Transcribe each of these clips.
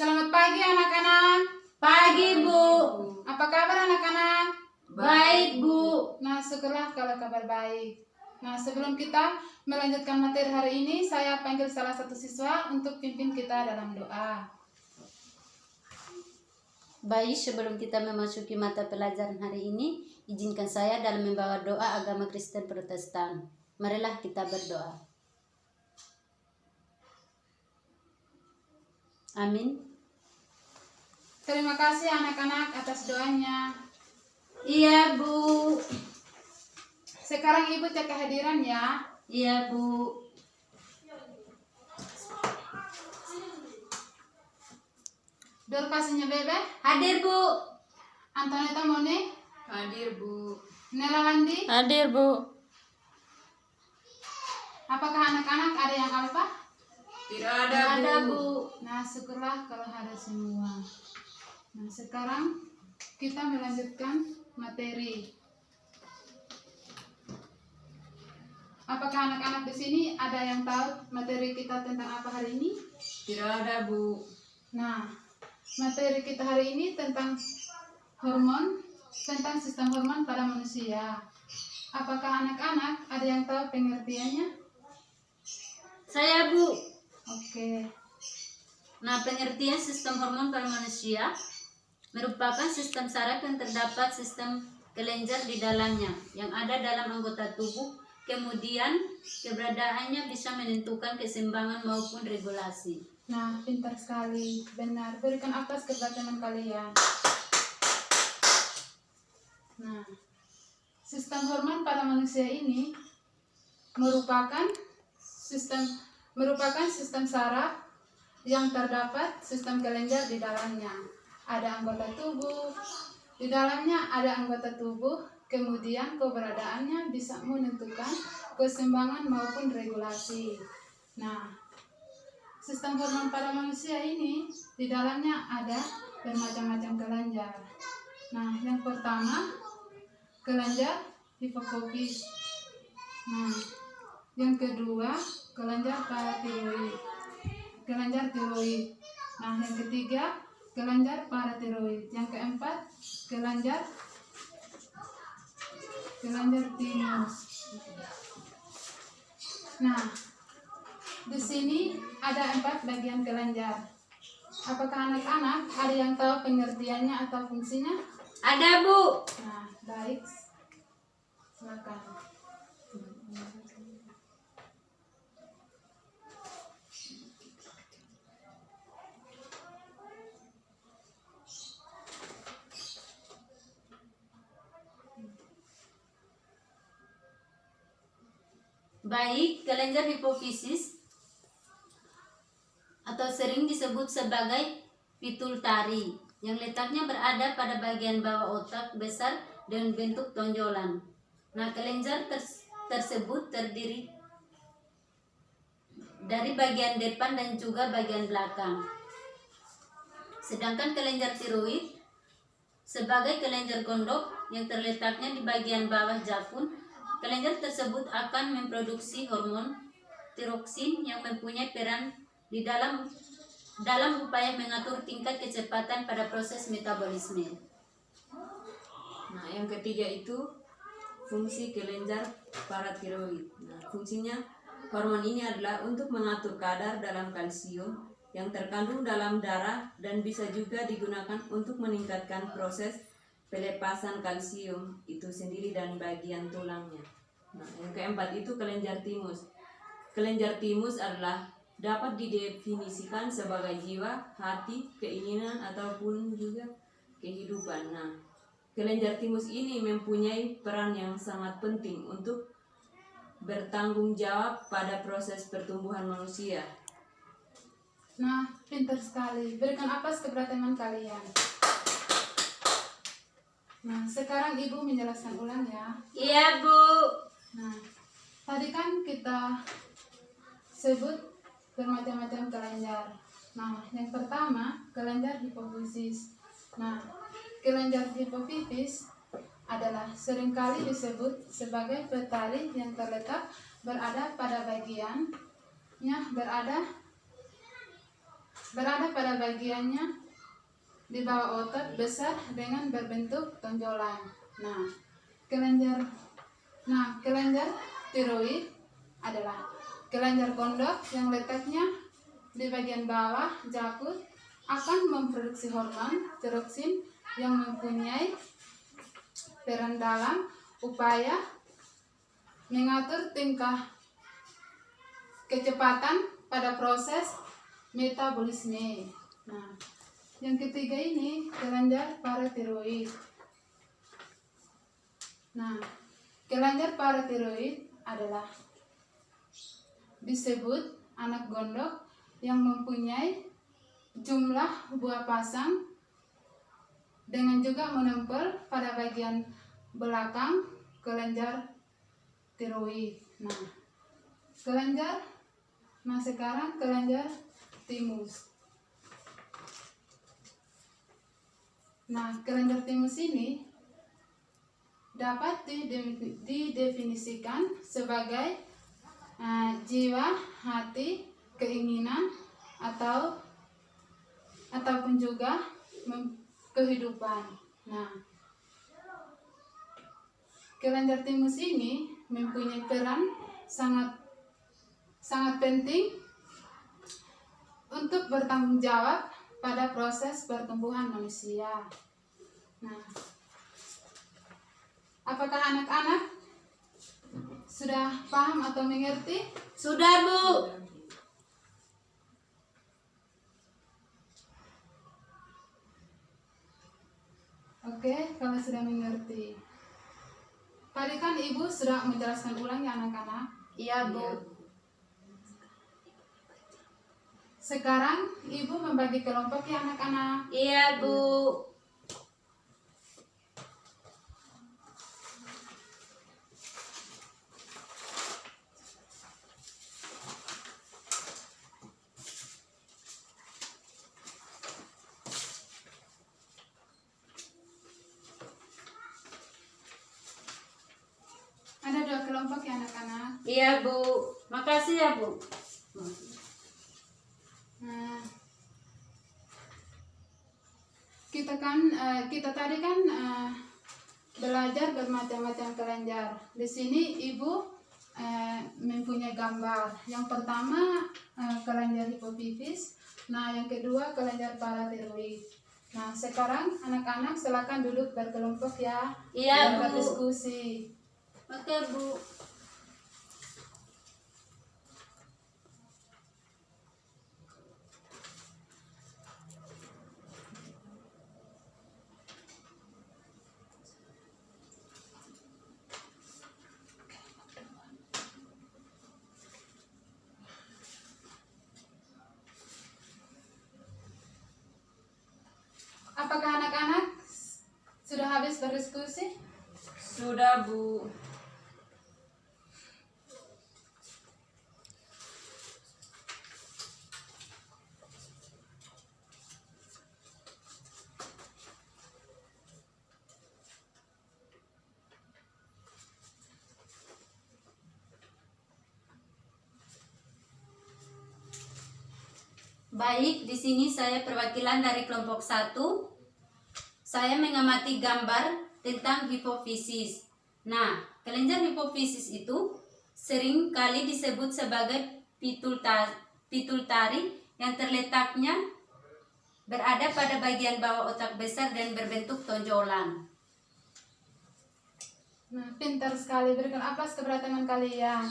Selamat pagi anak-anak. Pagi, Bu. Apa kabar anak-anak? Baik, Bu. Nah, syukurlah kalau kabar baik. Nah, sebelum kita melanjutkan materi hari ini, saya panggil salah satu siswa untuk pimpin kita dalam doa. Baik, sebelum kita memasuki mata pelajaran hari ini, izinkan saya dalam membawa doa agama Kristen Protestan. Marilah kita berdoa. Amin. Terima kasih anak-anak atas doanya. Iya, Bu. Sekarang Ibu cek kehadiran ya. Iya, Bu. Dorkasinya Bebe, Hadir, Bu. Antoneta Mone, Hadir, Bu. Nela Landi. Hadir, Bu. Apakah anak-anak ada yang apa? Tidak ada, Bu. Nah, syukurlah kalau ada semua. Nah, sekarang kita melanjutkan materi. Apakah anak-anak di sini ada yang tahu materi kita tentang apa hari ini? Tidak ada, Bu. Nah, materi kita hari ini tentang hormon, tentang sistem hormon pada manusia. Apakah anak-anak ada yang tahu pengertiannya? Saya, Bu. Oke. Nah, pengertian sistem hormon pada manusia merupakan sistem saraf yang terdapat sistem kelenjar di dalamnya yang ada dalam anggota tubuh. Kemudian keberadaannya bisa menentukan keseimbangan maupun regulasi. Nah, pintar sekali. Benar. Berikan aplaus kepada teman kalian. Nah, sistem hormon pada manusia ini merupakan sistem saraf yang terdapat sistem kelenjar di dalamnya. Ada anggota tubuh. Di dalamnya ada anggota tubuh. Kemudian keberadaannya bisa menentukan keseimbangan maupun regulasi. Nah, sistem hormon pada manusia ini di dalamnya ada bermacam-macam kelenjar. Nah, yang pertama kelenjar hipofis. Nah, yang kedua kelenjar paratiroid. Kelenjar tiroid. Nah, yang ketiga kelenjar paratiroid. Yang keempat kelenjar timus. Nah, di sini ada 4 bagian kelenjar. Apakah anak-anak ada yang tahu pengertiannya atau fungsinya? Ada, Bu. Nah, baik. Silakan. Baik, kelenjar hipofisis atau sering disebut sebagai pituitari yang letaknya berada pada bagian bawah otak besar dengan bentuk tonjolan. Nah, kelenjar tersebut terdiri dari bagian depan dan juga bagian belakang. Sedangkan kelenjar tiroid sebagai kelenjar gondok yang terletaknya di bagian bawah jakun. Kelenjar tersebut akan memproduksi hormon tiroksin yang mempunyai peran di dalam upaya mengatur tingkat kecepatan pada proses metabolisme. Nah, yang ketiga itu fungsi kelenjar paratiroid. Nah, fungsinya hormon ini adalah untuk mengatur kadar dalam kalsium yang terkandung dalam darah dan bisa juga digunakan untuk meningkatkan proses pelepasan kalsium itu sendiri dan bagian tulangnya. Nah, yang keempat itu kelenjar timus. Kelenjar timus adalah dapat didefinisikan sebagai jiwa, hati, keinginan ataupun juga kehidupan. Nah, kelenjar timus ini mempunyai peran yang sangat penting untuk bertanggung jawab pada proses pertumbuhan manusia. Nah, pintar sekali. Berikan aplaus kepada teman kalian. Nah, sekarang Ibu menjelaskan ulang ya. Iya, Bu. Nah, tadi kan kita sebut bermacam-macam kelenjar. Nah, yang pertama kelenjar hipofisis. Nah, kelenjar hipofisis adalah seringkali disebut sebagai petali yang terletak berada pada bagiannya berada berada pada bagiannya di bawah otot besar dengan berbentuk tonjolan. Nah, kelenjar tiroid adalah kelenjar kondok yang letaknya di bagian bawah jakut akan memproduksi hormon tiroksin yang mempunyai peran dalam upaya mengatur tingkah kecepatan pada proses metabolisme. Nah, yang ketiga ini kelenjar paratiroid. Nah, kelenjar paratiroid adalah disebut anak gondok yang mempunyai jumlah buah pasang dengan juga menempel pada bagian belakang kelenjar tiroid. Sekarang kelenjar timus. Nah, kelenjar timus ini dapat didefinisikan sebagai jiwa, hati, keinginan, ataupun juga kehidupan. Nah, kelenjar timus ini mempunyai peran sangat penting untuk bertanggung jawab pada proses pertumbuhan manusia. Nah, apakah anak-anak sudah paham atau mengerti? Sudah, Bu. Oke, kalau sudah mengerti. Tadi kan Ibu sudah menjelaskan ulang ya anak-anak? Iya, Bu. Sekarang Ibu membagi kelompok ya anak-anak? Iya, Bu. Ada 2 kelompok ya anak-anak? Iya, Bu. Makasih ya, Bu. Nah, kita tadi kan belajar bermacam-macam kelenjar. Di sini Ibu mempunyai gambar. Yang pertama kelenjar hipofizis. Nah, yang kedua kelenjar paratiroid. Nah, sekarang anak-anak silakan duduk berkelompok ya. Iya, Bu. Berdiskusi. Oke, Bu. Apakah anak-anak sudah habis berdiskusi? Sudah, Bu. Baik, di sini saya perwakilan dari kelompok 1. Saya mengamati gambar tentang hipofisis. Nah, kelenjar hipofisis itu sering kali disebut sebagai pituitari yang terletaknya berada pada bagian bawah otak besar dan berbentuk tonjolan. Nah, pintar sekali. Berikan aplaus kepada teman kalian.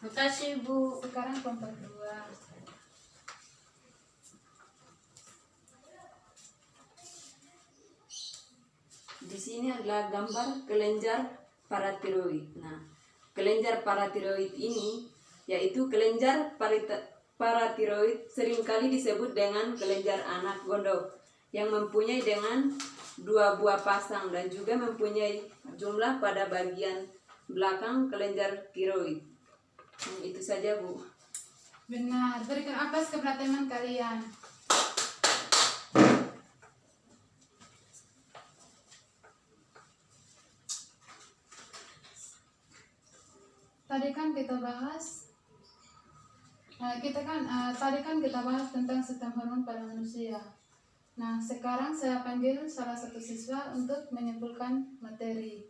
Makasih, Bu. Sekarang kelompok 2. Di sini adalah gambar kelenjar paratiroid. Nah, kelenjar paratiroid ini yaitu kelenjar paratiroid seringkali disebut dengan kelenjar anak gondok yang mempunyai dengan 2 buah pasang dan juga mempunyai jumlah pada bagian belakang kelenjar tiroid. Itu saja, Bu. Benar. Berikan aplaus kepada teman kalian. Tadi kan kita bahas Kita kan tadi kan kita bahas tentang sistem hormon pada manusia. Nah, sekarang saya panggil salah satu siswa untuk menyimpulkan materi.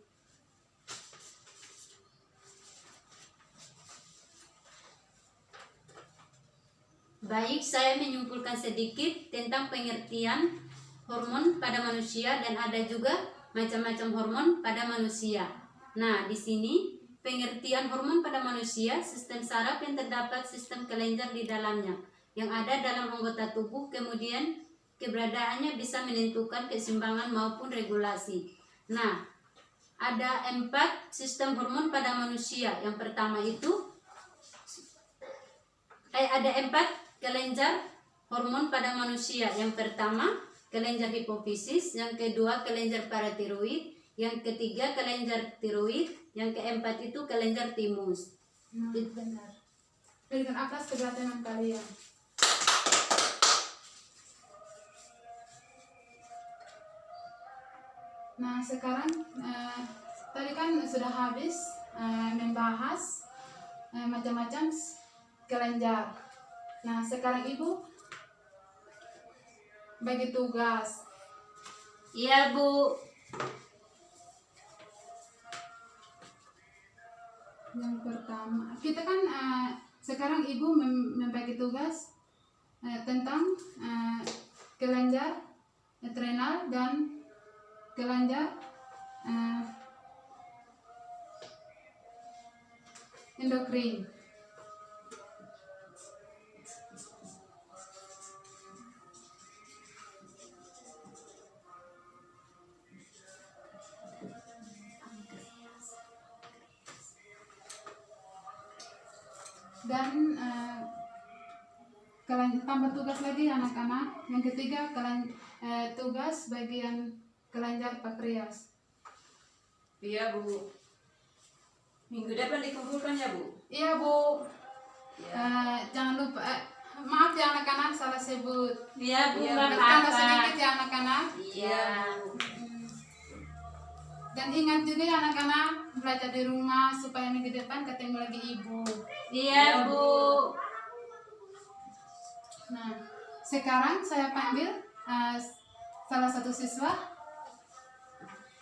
Baik, saya menyimpulkan sedikit tentang pengertian hormon pada manusia dan ada juga macam-macam hormon pada manusia. Nah, di sini pengertian hormon pada manusia, sistem saraf yang terdapat sistem kelenjar di dalamnya yang ada dalam anggota tubuh, kemudian keberadaannya bisa menentukan keseimbangan maupun regulasi. Nah, ada 4 sistem hormon pada manusia. Yang pertama itu ada 4 kelenjar hormon pada manusia. Yang pertama kelenjar hipofisis, yang kedua kelenjar paratiroid, yang ketiga kelenjar tiroid, yang keempat itu kelenjar timus. Nah, benar. Berikan aplaus kepada teman kalian. Nah, sekarang tadi kan sudah habis membahas macam-macam kelenjar. Nah, sekarang Ibu bagi tugas. Iya, Bu. Yang pertama, kita kan sekarang Ibu membagi tugas tentang kelenjar adrenal dan kelenjar endokrin. Dan tambah tugas lagi anak-anak. Yang ketiga tugas bagian kelenjar pankreas. Iya Bu. Minggu depan dikumpulkan ya Bu? Iya Bu. Ya. Jangan lupa. Maaf ya anak-anak, salah sebut. Iya, Bu, Iya, nggak Tambah apa-apa. sedikit ya anak-anak. Iya. Dan ingat juga ya anak-anak, belajar di rumah supaya minggu depan ketemu lagi Ibu. Iya, Bu. Nah, sekarang saya panggil salah satu siswa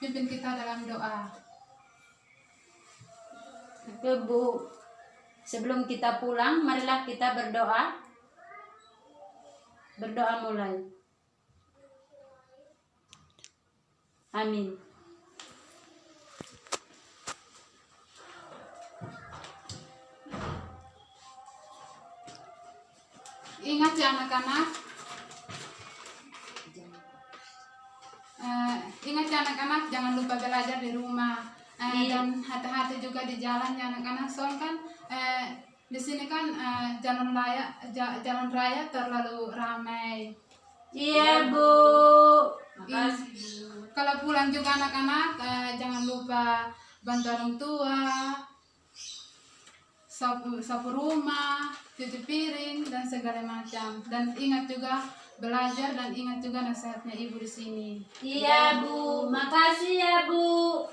pimpin kita dalam doa. Oke, Bu. Sebelum kita pulang, marilah kita berdoa. Berdoa mulai. Amin. Ingat ya anak-anak. Ingat ya anak-anak, jangan lupa belajar di rumah. Dan hati-hati juga di jalan ya anak-anak. Soalnya kan di sini kan jalan raya terlalu ramai. Iya, Bu. Makasih Bu. Kalau pulang juga anak-anak jangan lupa bantu orang tua, sapu rumah, cuci piring dan segala macam. Dan ingat juga belajar dan ingat juga nasihatnya Ibu di sini. Iya, Bu. Makasih ya, Bu.